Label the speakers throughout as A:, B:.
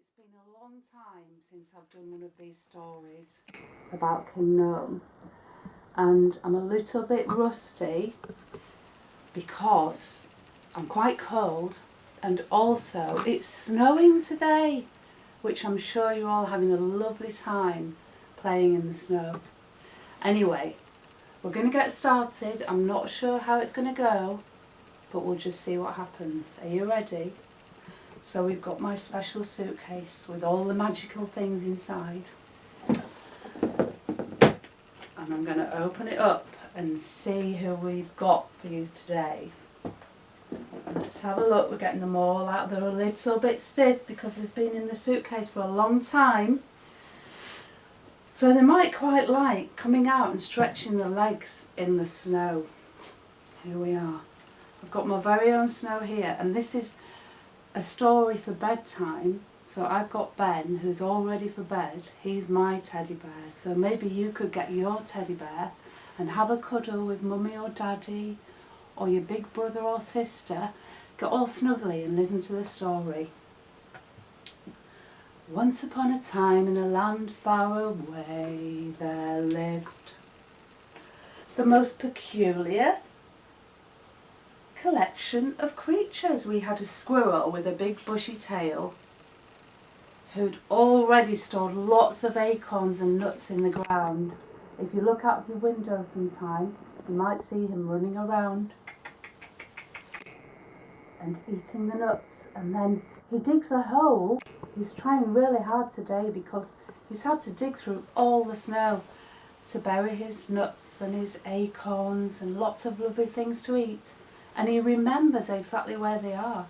A: It's been a long time since I've done one of these stories about King GNOME, and I'm a little bit rusty because I'm quite cold, and also it's snowing today, which I'm sure you're all having a lovely time playing in the snow. Anyway, we're going to get started. I'm not sure how it's going to go, but we'll just see what happens. Are you ready? So we've got my special suitcase with all the magical things inside. And I'm going to open it up and see who we've got for you today. Let's have a look. We're getting them all out. They're a little bit stiff because they've been in the suitcase for a long time. So they might quite like coming out and stretching the legs in the snow. Here we are. I've got my very own snow here, and this is a story for bedtime. So I've got Ben, who's all ready for bed. He's my teddy bear. So maybe you could get your teddy bear and have a cuddle with mummy or daddy or your big brother or sister. Get all snuggly and listen to the story. Once upon a time in a land far away there lived the most peculiar collection of creatures. We had a squirrel with a big bushy tail who'd already stored lots of acorns and nuts in the ground. If you look out your window sometime, you might see him running around and eating the nuts. And then he digs a hole. He's trying really hard today because he's had to dig through all the snow to bury his nuts and his acorns and lots of lovely things to eat. And he remembers exactly where they are.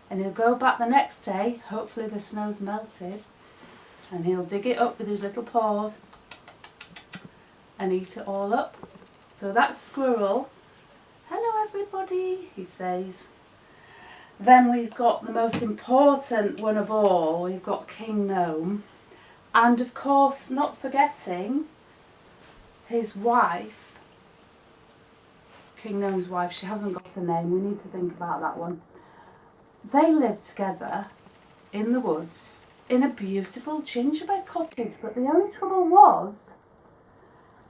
A: And he'll go back the next day, hopefully the snow's melted, and he'll dig it up with his little paws and eat it all up. So that's Squirrel. Hello everybody, he says. Then we've got the most important one of all. We've got King GNOME. And of course, not forgetting his wife, King GNOME's wife. She hasn't got a name. We need to think about that one. They lived together in the woods in a beautiful gingerbread cottage. But the only trouble was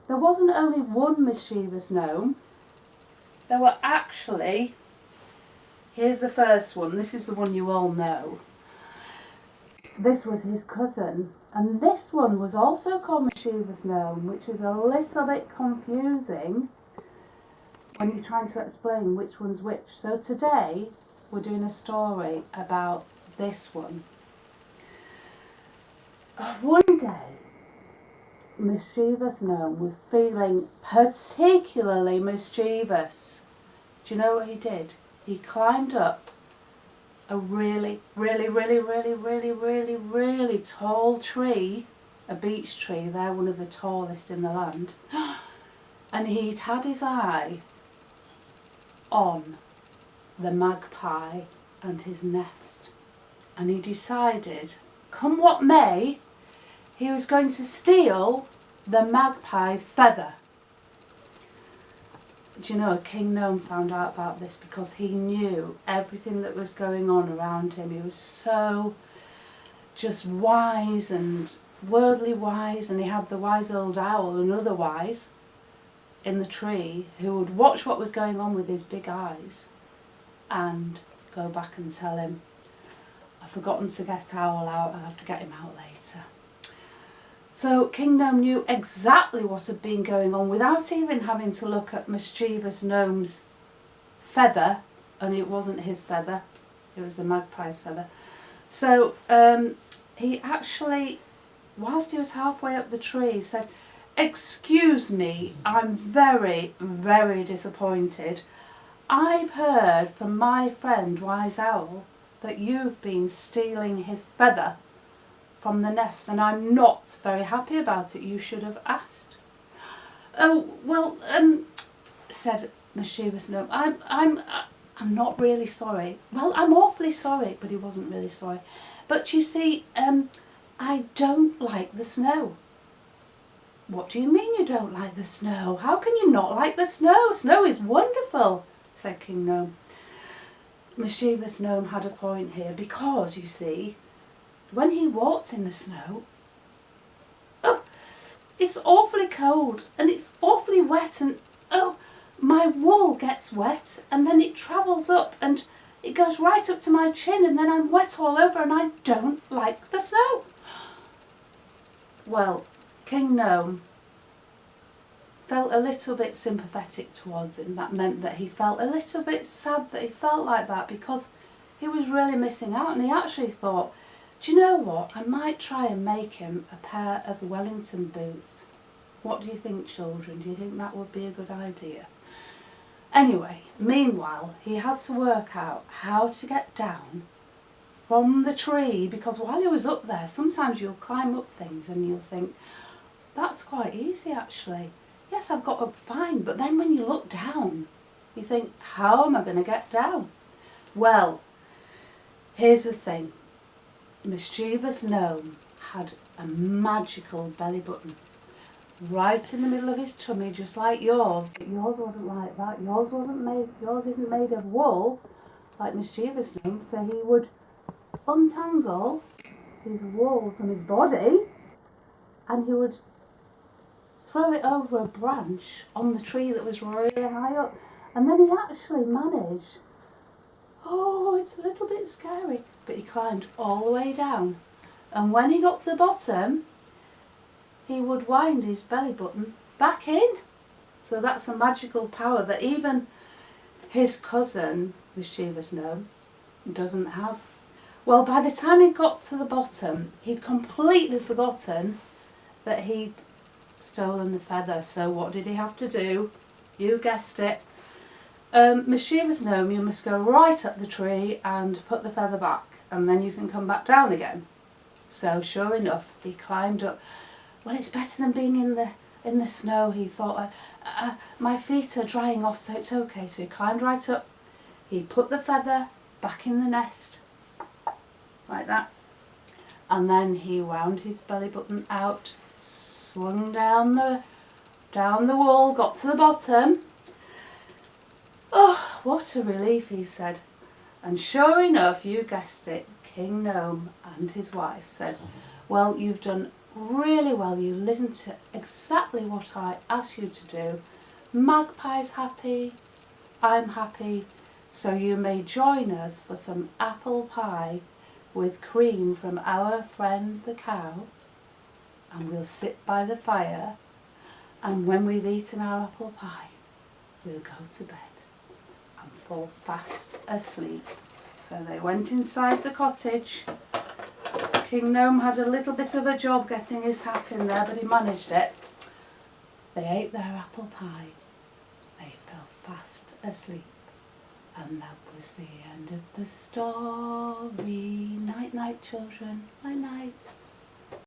A: there wasn't only one mischievous gnome. There were actually, here's the first one. This is the one you all know. This was his cousin. And this one was also called mischievous gnome, which is a little bit confusing when you're trying to explain which one's which. So today we're doing a story about this one. One day, mischievous gnome was feeling particularly mischievous. Do you know what he did? He climbed up a really tall tree, a beech tree. They're one of the tallest in the land. And he'd had his eye on the magpie and his nest, and he decided, come what may, he was going to steal the magpie's feather. Do you know, King GNOME found out about this because he knew everything that was going on around him. He was so just wise and worldly wise, and he had the wise old owl and other wise in the tree who would watch what was going on with his big eyes and go back and tell him, I've forgotten to get Owl out, I'll have to get him out later. So King GNOME knew exactly what had been going on without even having to look at mischievous gnome's feather, and it wasn't his feather, it was the magpie's feather. So he actually, whilst he was halfway up the tree, said, excuse me, I'm very disappointed. I've heard from my friend Wise Owl that you've been stealing his feather from the nest, and I'm not very happy about it. You should have asked. Oh, well, said mischievous gnome, I'm not really sorry. Well, I'm awfully sorry, but he wasn't really sorry. But you see, I don't like the snow. What do you mean you don't like the snow? How can you not like the snow? Snow is wonderful, said King GNOME. Mischievous gnome had a point here because, you see, when he walks in the snow, oh, it's awfully cold and it's awfully wet, and oh, my wool gets wet and then it travels up and it goes right up to my chin and then I'm wet all over and I don't like the snow. Well, King Gnome felt a little bit sympathetic towards him. That meant that he felt a little bit sad that he felt like that, because he was really missing out, and he actually thought, do you know what, I might try and make him a pair of Wellington boots. What do you think, children? Do you think that would be a good idea? Anyway, meanwhile, he had to work out how to get down from the tree, because while he was up there, sometimes you'll climb up things and you'll think, that's quite easy actually. Yes, I've got up fine, but then when you look down, you think, how am I going to get down? Well, here's the thing. Mischievous Gnome had a magical belly button right in the middle of his tummy, just like yours, but yours wasn't like that. Yours isn't made of wool like Mischievous Gnome, so he would untangle his wool from his body and he would throw it over a branch on the tree that was really high up, and then he actually managed, oh, it's a little bit scary, but he climbed all the way down, and when he got to the bottom he would wind his belly button back in. So that's a magical power that even his cousin, Mischievous Gnome, doesn't have. Well, by the time he got to the bottom, he'd completely forgotten that he'd stolen the feather. So what did he have to do? You guessed it. Mischievous Gnome, you must go right up the tree and put the feather back, and then you can come back down again. So sure enough, he climbed up. Well, it's better than being in the snow, he thought. My feet are drying off, so it's okay. So he climbed right up. He put the feather back in the nest, like that. And then he wound his belly button out, swung down the wall, got to the bottom. Oh, what a relief, he said. And sure enough, you guessed it, King Gnome and his wife said, well, you've done really well. You listened to exactly what I asked you to do. Magpie's happy, I'm happy, so you may join us for some apple pie with cream from our friend the cow, and we'll sit by the fire, and when we've eaten our apple pie, we'll go to bed and fall fast asleep. So they went inside the cottage. King Gnome had a little bit of a job getting his hat in there, but he managed it. They ate their apple pie. They fell fast asleep. And that was the end of the story. Night, night, children. Night, night.